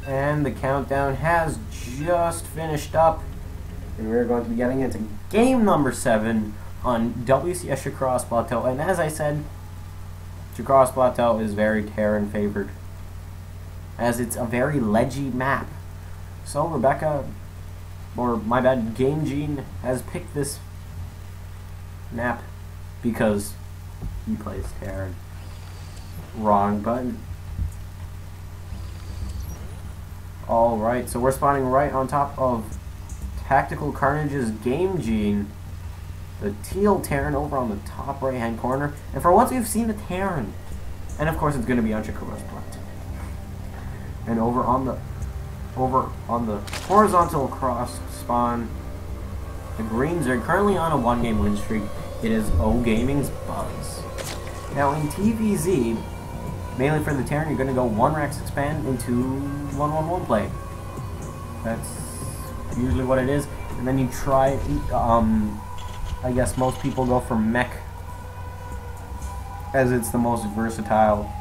And the countdown has just finished up. And we're going to be getting into game number 7 on WCS Shakros Plateau. And as I said, Shakros Plateau is very Terran favored, as it's a very ledgy map. So GameGene has picked this map because he plays Terran. Wrong button. Alright, so we're spawning right on top of Tactical Carnage's GameGene, the teal Terran over on the top right hand corner. And for once we've seen a Terran. And of course it's going to be on Shakros Plateau. And over on the horizontal cross spawn, the greens are currently on a 1-game win streak. It is oGaming's Buzz. Now in TVZ, mainly for the Terran, you're going to go 1 Rex expand into 1-1-1 play. That's usually what it is. And then you try, I guess most people go for mech, as it's the most versatile.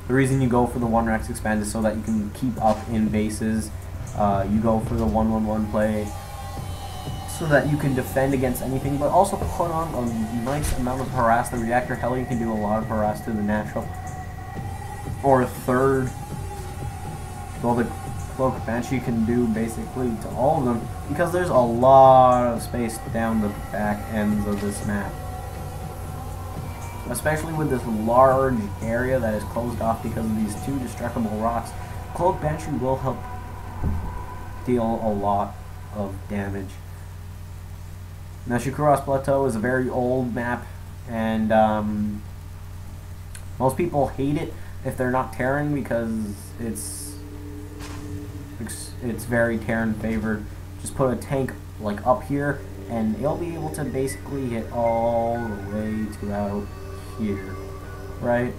The reason you go for the 1 Rex expand is so that you can keep up in bases. You go for the 1-1-1 play so that you can defend against anything, but also put on a nice amount of harass. The reactor heli can do a lot of harass to the natural. Or a third. Well, the cloak banshee can do basically to all of them, because there's a lot of space down the back ends of this map. Especially with this large area that is closed off because of these 2 destructible rocks. Cloak banshee will help deal a lot of damage. Now Shakros Plateau is a very old map, and most people hate it if they're not Terran, because it's very Terran favored. Just put a tank like up here and it'll be able to basically hit all the way to out here, right?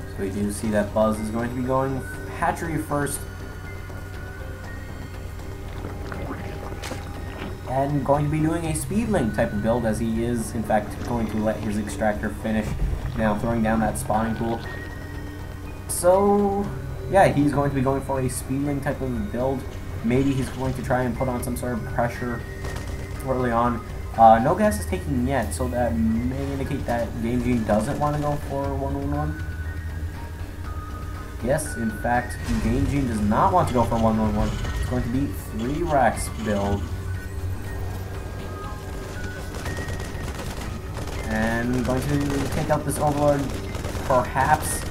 So we do see that Buzz is going to be going hatchery first, and going to be doing a speedling type of build, as he is in fact going to let his extractor finish, now throwing down that spawning pool. So yeah, he's going to be going for a speedling type of build. Maybe he's going to try and put on some sort of pressure early on. No gas is taken yet, so that may indicate that GameGene doesn't want to go for 1-1-1. Yes, in fact, GameGene does not want to go for 1-1-1. It's going to be 3 Rex build. And going to take out this Overlord, perhaps.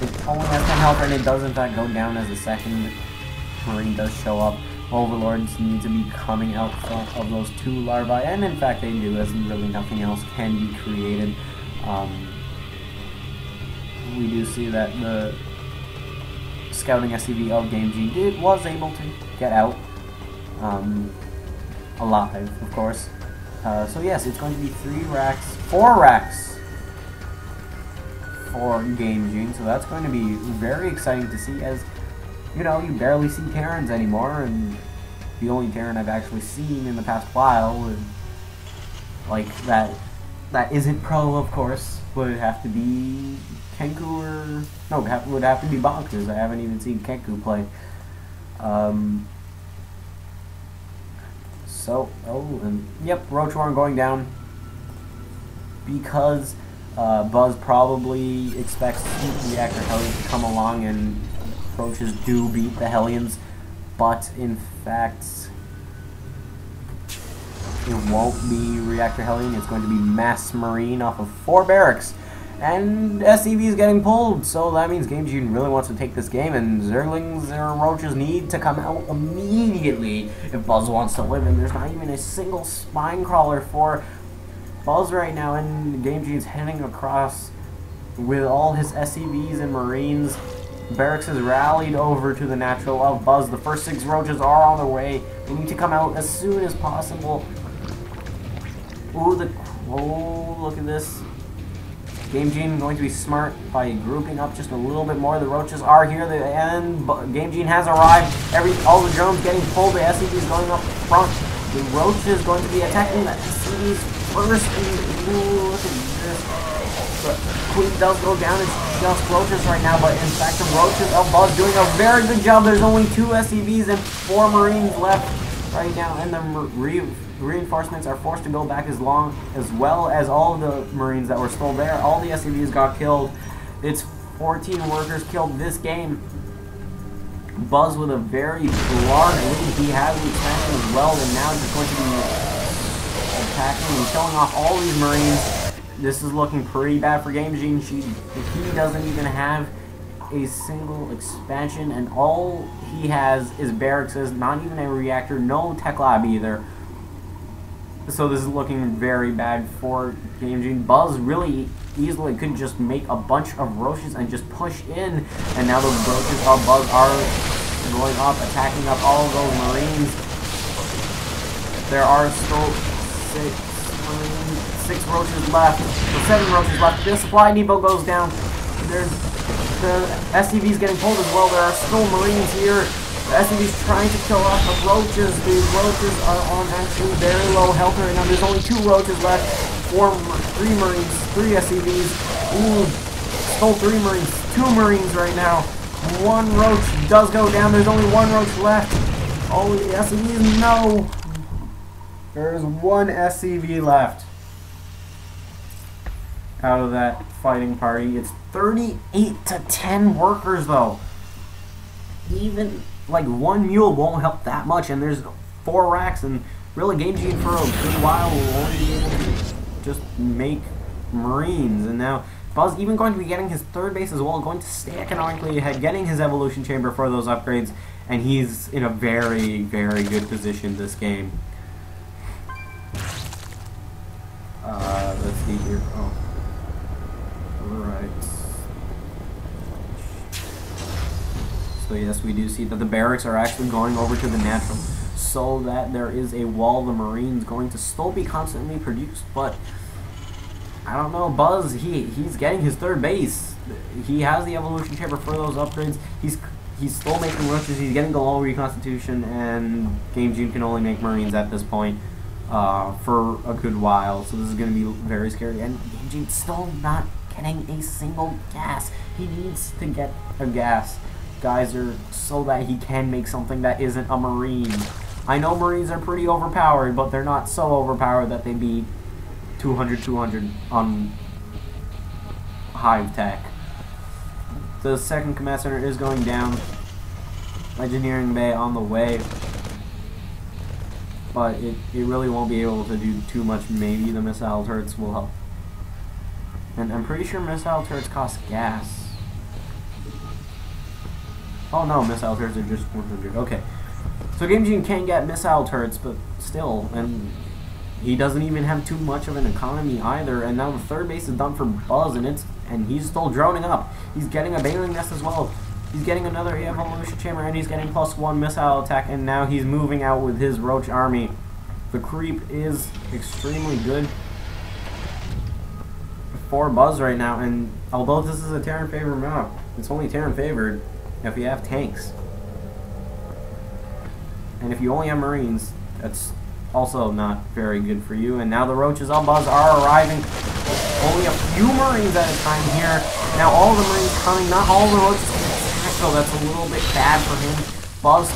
It only has 10 health, and it does in fact go down as the second Marine does show up. Overlords need to be coming out front of those 2 larvae, and in fact they do, as really nothing else can be created. We do see that the scouting SCV of GameGene was able to get out alive, of course. So yes, it's going to be 4 racks for GameGene, so that's going to be very exciting to see, as you know, you barely see Terrans anymore, and the only Terran I've actually seen in the past while, and like that isn't pro, of course, would have to be Kenku, or no, would have to be Bonkers. I haven't even seen Kenku play. And yep, Roachworm going down because Buzz probably expects the reactor Hellions to come along, and Roaches do beat the Hellions, but in fact it won't be Reactor Hellion, it's going to be Mass Marine off of 4 barracks. And SCV is getting pulled, so that means GameGene really wants to take this game, and Zerglings or Roaches need to come out immediately if Buzz wants to live, and there's not even a single spine crawler for Buzz right now, and GameGene's heading across with all his SCVs and Marines. Barracks has rallied over to the natural of Buzz. The first 6 Roaches are on their way. They need to come out as soon as possible. Ooh, look at this. GameGene going to be smart by grouping up just a little bit more. The Roaches are here, and GameGene has arrived. All the drones getting pulled. The SCV is going up front. The Roaches going to be attacking the SCVs first. Ooh, look at this. But Queen does go down. It's just roaches right now, but in fact the roaches of Buzz doing a very good job. There's only 2 SCVs and 4 Marines left right now, and the reinforcements are forced to go back as well as all of the Marines that were still there. All the SCVs got killed. It's 14 workers killed this game. Buzz with a very large lead. He has the expansion as well, and now he's going to be attacking and killing off all these Marines. This is looking pretty bad for GameGene. He doesn't even have a single expansion, and all he has is barracks, not even a reactor, no tech lab either. So this is looking very bad for GameGene. Buzz really easily could just make a bunch of roaches and just push in, and now the roaches of Buzz are going up, attacking up all of those Marines. There are still 6 roaches left, or 7 roaches left. The supply depot goes down. There's the SCV's getting pulled as well. There are still Marines here. The SCV's trying to kill off the roaches. The roaches are on actually very low health right now. There's only 2 roaches left. 3 Marines, 3 SCVs. Ooh, still 3 Marines, 2 Marines right now. 1 roach does go down. There's only 1 roach left. All the SCVs, no. There's 1 SCV left out of that fighting party. It's 38 to 10 workers though. Even like 1 mule won't help that much, and there's 4 racks, and really GameGene for a good while will only be able to just make Marines. And now Buzz even going to be getting his 3rd base as well, going to stay economically ahead, getting his evolution chamber for those upgrades, and he's in a very, very good position this game. Let's see here. Oh. Alright. So yes, we do see that the barracks are actually going over to the natural, so that there is a wall of the Marines going to still be constantly produced, but I don't know, Buzz, he's getting his 3rd base. He has the evolution chamber for those upgrades. He's still making roaches, he's getting the low reconstitution, and GameGene can only make Marines at this point for a good while, so this is going to be very scary. And GameGene's still not getting a single gas. He needs to get a gas geyser so that he can make something that isn't a Marine. I know Marines are pretty overpowered, but they're not so overpowered that they beat 200 on Hive Tech. The 2nd command center is going down. Engineering bay on the way, but it really won't be able to do too much. Maybe the missile turrets will help, and I'm pretty sure missile turrets cost gas. Oh no, missile turrets are just 100. Okay, so GameGene can get missile turrets, but still, and he doesn't even have too much of an economy either. And now the 3rd base is done for Buzz, and he's still droning up. He's getting a Baling Nest as well. He's getting another evolution chamber, and he's getting +1 missile attack, and now he's moving out with his roach army. The creep is extremely good for Buzz right now, and although this is a Terran favored map, it's only Terran favored if you have tanks. And if you only have Marines, that's also not very good for you. And now the roaches of Buzz are arriving. Only a few Marines at a time here. Now all the Marines coming, not all the roaches can attack, so that's a little bit bad for him. Buzz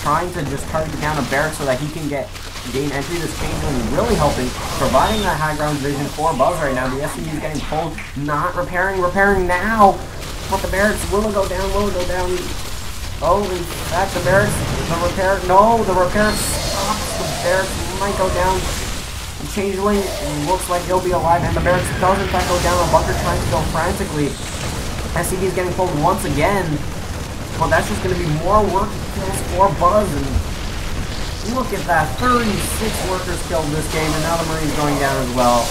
trying to just target down a barrack so that he can gain entry. This changeling really helping, providing that high ground vision for Buzz right now. The SCV is getting pulled, not repairing now. But the barracks will go down, Oh, in fact, the repair stops. The barracks might go down. The changeling looks like he'll be alive, and the barracks does in fact go down. A bunker trying to go frantically. SCV is getting pulled once again. Well, that's just going to be more work kills for Buzz. And look at that, 36 workers killed this game, and now the Marine's going down as well.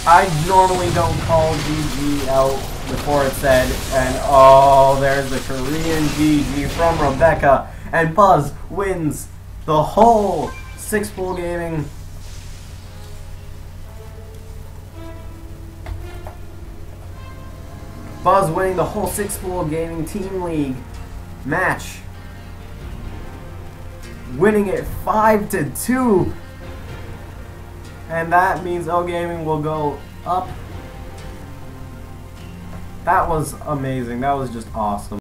I normally don't call GG out before it's said, and oh, there's the Korean GG from Rebecca, and Buzz wins the whole 6-pool gaming. Buzz winning the whole 6-pool gaming team league match, winning it 5-2. And that means oGaming will go up. That was amazing. That was just awesome.